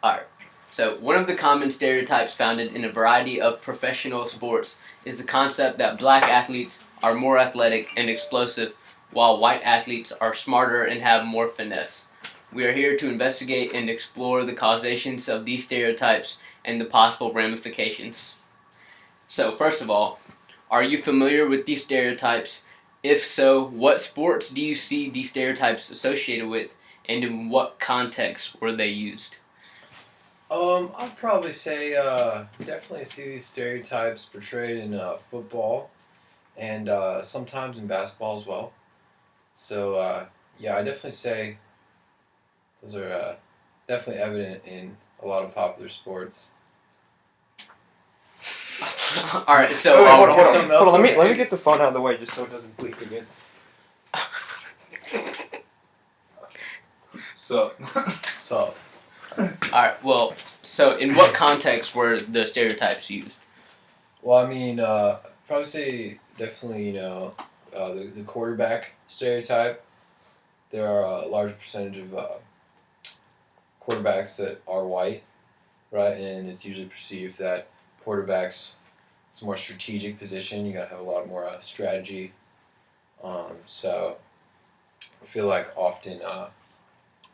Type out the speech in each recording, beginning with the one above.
Alright, so one of the common stereotypes found in a variety of professional sports is the concept that black athletes are more athletic and explosive, while white athletes are smarter and have more finesse. We are here to investigate and explore the causations of these stereotypes and the possible ramifications. So, first of all, are you familiar with these stereotypes? If so, what sports do you see these stereotypes associated with, and in what context were they used? I'd probably say definitely see these stereotypes portrayed in football and sometimes in basketball as well. So yeah, I definitely say those are definitely evident in a lot of popular sports. All right, so Wait, hold on. something else Hold on. for Let me. me get the phone out of the way just so it doesn't bleep again. So, So all right, well, so in what context were the stereotypes used? well, I mean, probably say definitely the quarterback stereotype. There are a large percentage of quarterbacks that are white, right? And it's usually perceived that quarterbacks, it's a more strategic position. You got to have a lot more strategy. So I feel like often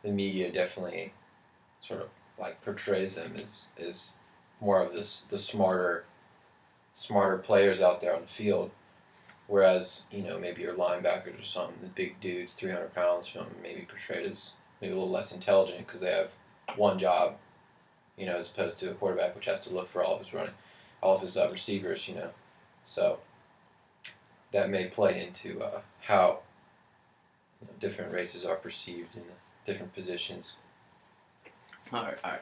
the media definitely sort of like portrays them as more of the smarter players out there on the field. Whereas maybe your linebackers or something, the big dudes, 300 pounds, maybe portrayed as maybe a little less intelligent because they have one job, as opposed to a quarterback which has to look for all of his receivers, So that may play into how different races are perceived in the different positions. All right, all right.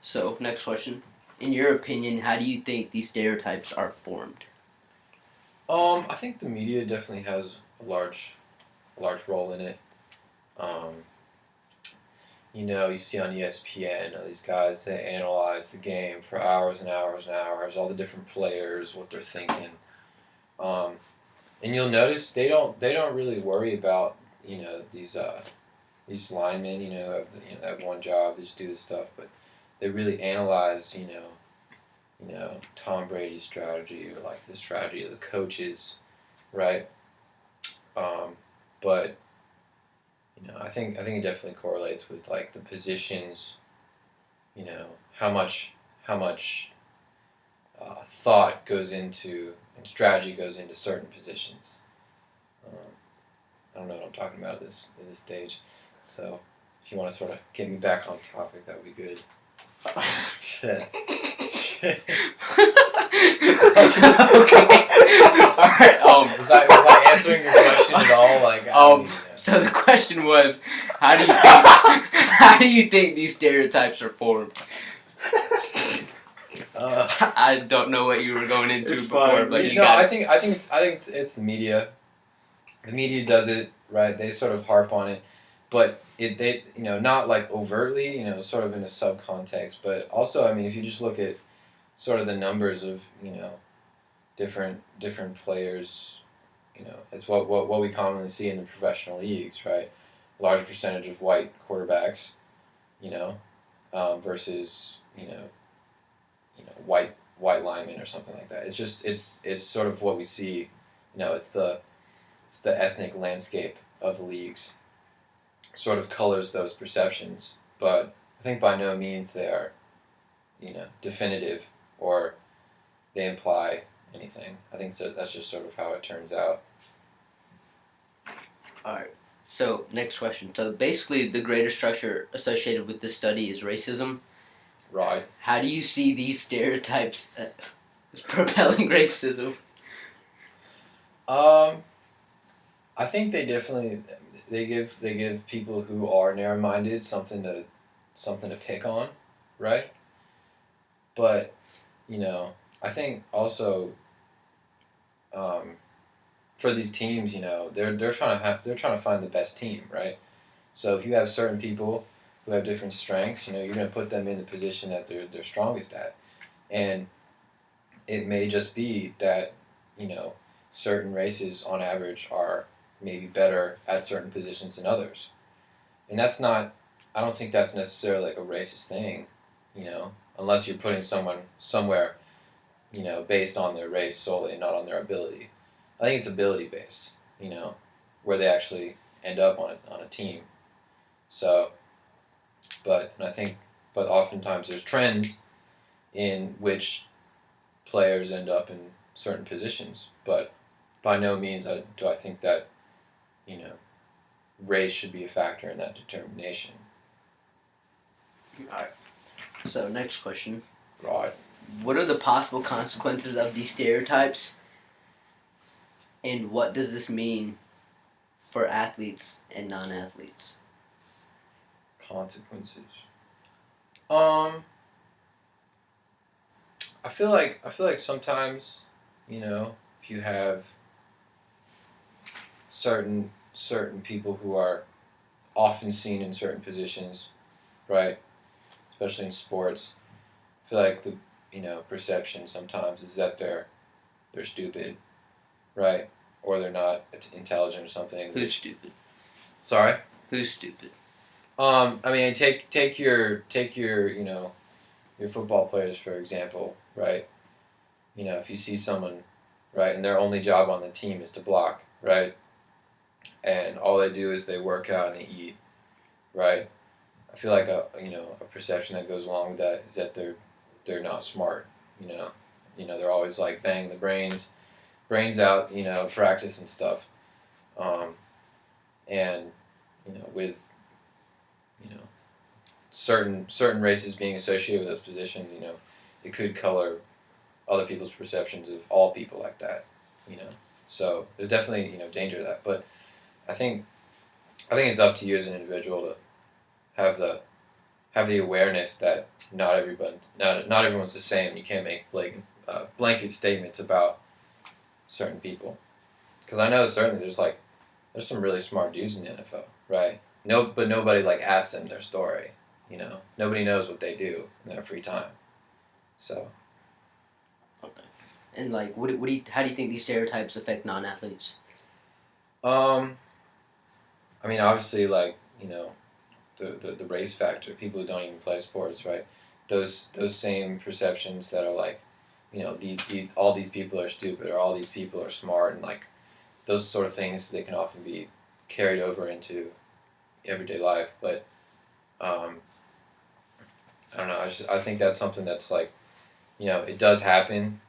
So, next question. In your opinion, how do you think these stereotypes are formed? I think the media definitely has a large role in it. Um, you see on ESPN, these guys, they analyze the game for hours and hours and hours, all the different players, what they're thinking. Um, and you'll notice they don't really worry about these linemen, have one job, they just do this stuff, but they really analyze, Tom Brady's strategy or like the strategy of the coaches, right? But I think it definitely correlates with like the positions, how much thought goes into and strategy goes into certain positions. Um, I don't know what I'm talking about at this stage. So if you want to sort of get me back on topic, that would be good. Okay. All right. Was I answering your question at all? So the question was, how do you think these stereotypes are formed? I don't know what you were going into It's before, fine. but you no, got I it. think it's the media. The media does it right. They sort of harp on it, but they not like overtly, sort of in a sub context. But also, I mean, if you just look at sort of the numbers of different players, it's what we commonly see in the professional leagues, right? Large percentage of white quarterbacks, versus white linemen or something like that. It's just it's sort of what we see. It's the ethnic landscape of the leagues sort of colors those perceptions, but I think by no means they are, definitive or they imply anything. I think so. That's just sort of how it turns out. All right. So next question. So basically, the greater structure associated with this study is racism. Right. How do you see these stereotypes as propelling racism? I think they definitely they give people who are narrow minded something to pick on, right? But I think also for these teams, they're trying to find the best team, right? So if you have certain people who have different strengths, you're going to put them in the position that they're strongest at, and it may just be that certain races on average are maybe better at certain positions than others, and that's not. I don't think that's necessarily like a racist thing. you know, unless you're putting someone somewhere, you know, based on their race solely, not on their ability. I think it's ability based, you know, where they actually end up on a team. So, but oftentimes there's trends in which players end up in certain positions, but by no means do I think that, you know, race should be a factor in that determination. Alright. So next question. Right. What are the possible consequences of these stereotypes? And what does this mean for athletes and non-athletes? Consequences. I feel like sometimes, you know, if you have certain people who are often seen in certain positions, right? Especially in sports, I feel like the, you know, perception sometimes is that they're stupid, right? Or they're not intelligent or something. Who's stupid? Sorry? Who's stupid? I mean, take your you know, your football players for example, right? You know, if you see someone, right, and their only job on the team is to block, right, and all they do is they work out and they eat, right? I feel like a perception that goes along with that is that they're not smart, you know. They're always like banging the brains out, you know, practice and stuff, and you know, with, you know, certain races being associated with those positions, you know, it could color other people's perceptions of all people like that, you know. So there's definitely, you know, danger to that. But I think it's up to you as an individual to have the awareness that not everyone's the same. You can't make blanket statements about certain people, because I know certainly there's some really smart dudes in the NFL, right? No, but nobody like asks them their story. You know, nobody knows what they do in their free time. So. Okay. And like, how do you think these stereotypes affect non-athletes? I mean, obviously, like, you know, the race factor. People who don't even play sports, right? Those same perceptions that are like, you know, all these people are stupid or all these people are smart, and like those sort of things, they can often be carried over into everyday life. But I don't know. I think that's something that's like, you know, it does happen,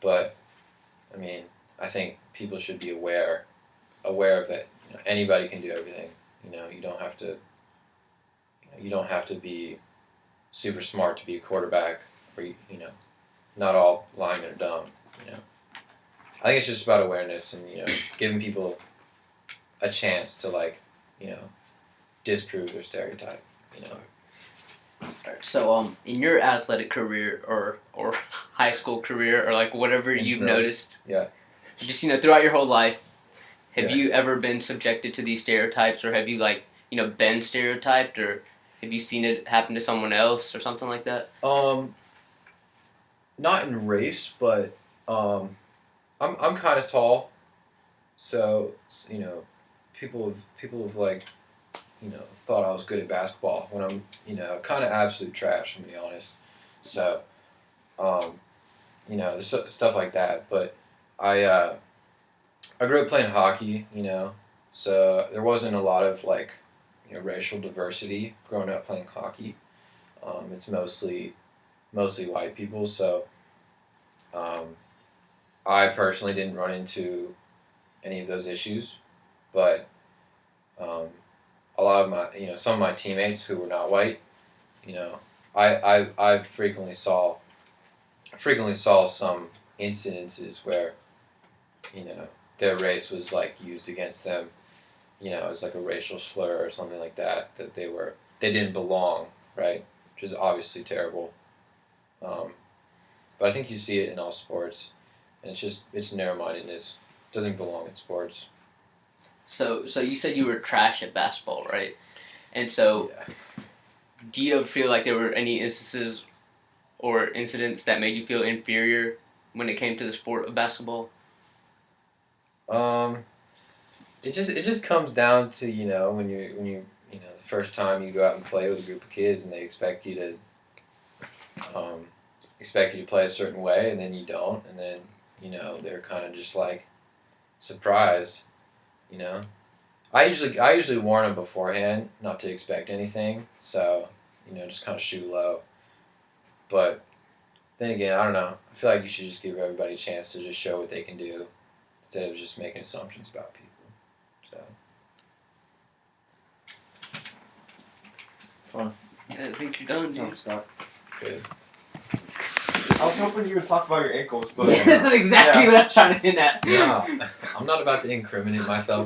but I mean, I think people should be aware of that. You know, anybody can do everything. You know, you don't have to be super smart to be a quarterback, or you know, not all linemen are dumb. You know, I think it's just about awareness and, you know, giving people a chance to, like, you know, disprove their stereotype. You know. Alright, so in your athletic career or high school career or like whatever you've noticed, yeah, just, you know, throughout your whole life, have Yeah. you ever been subjected to these stereotypes, or have you, like, you know, been stereotyped, or have you seen it happen to someone else or something like that? Not in race, but I'm kind of tall, so, you know, people have like, you know, thought I was good at basketball when I'm, you know, kind of absolute trash, to be honest. So, you know, there's stuff like that. But I grew up playing hockey, you know, so there wasn't a lot of, like, you know, racial diversity growing up playing hockey. It's mostly white people, so I personally didn't run into any of those issues, but a lot of my, you know, some of my teammates who were not white, you know, I frequently saw some incidences where, you know, their race was like used against them, you know, as like a racial slur or something like that, that they didn't belong, right? Which is obviously terrible. But I think you see it in all sports, and it's narrow-mindedness. It doesn't belong in sports. So you said you were trash at basketball, right? And so, Yeah. do you ever feel like there were any instances or incidents that made you feel inferior when it came to the sport of basketball? It just comes down to, you know, when you know, the first time you go out and play with a group of kids and they expect you to, expect you to play a certain way, and then you don't, and then they're kind of just like surprised. I usually warn them beforehand not to expect anything, so just kind of shoot low. But then again, I don't know. I feel like you should just give everybody a chance to just show what they can do instead of just making assumptions about people. So. I think you're done, No, dude. stop. Good. I was hoping you would talk about your ankles, but That's exactly what I was trying to hit at. Yeah, I'm not about to incriminate myself.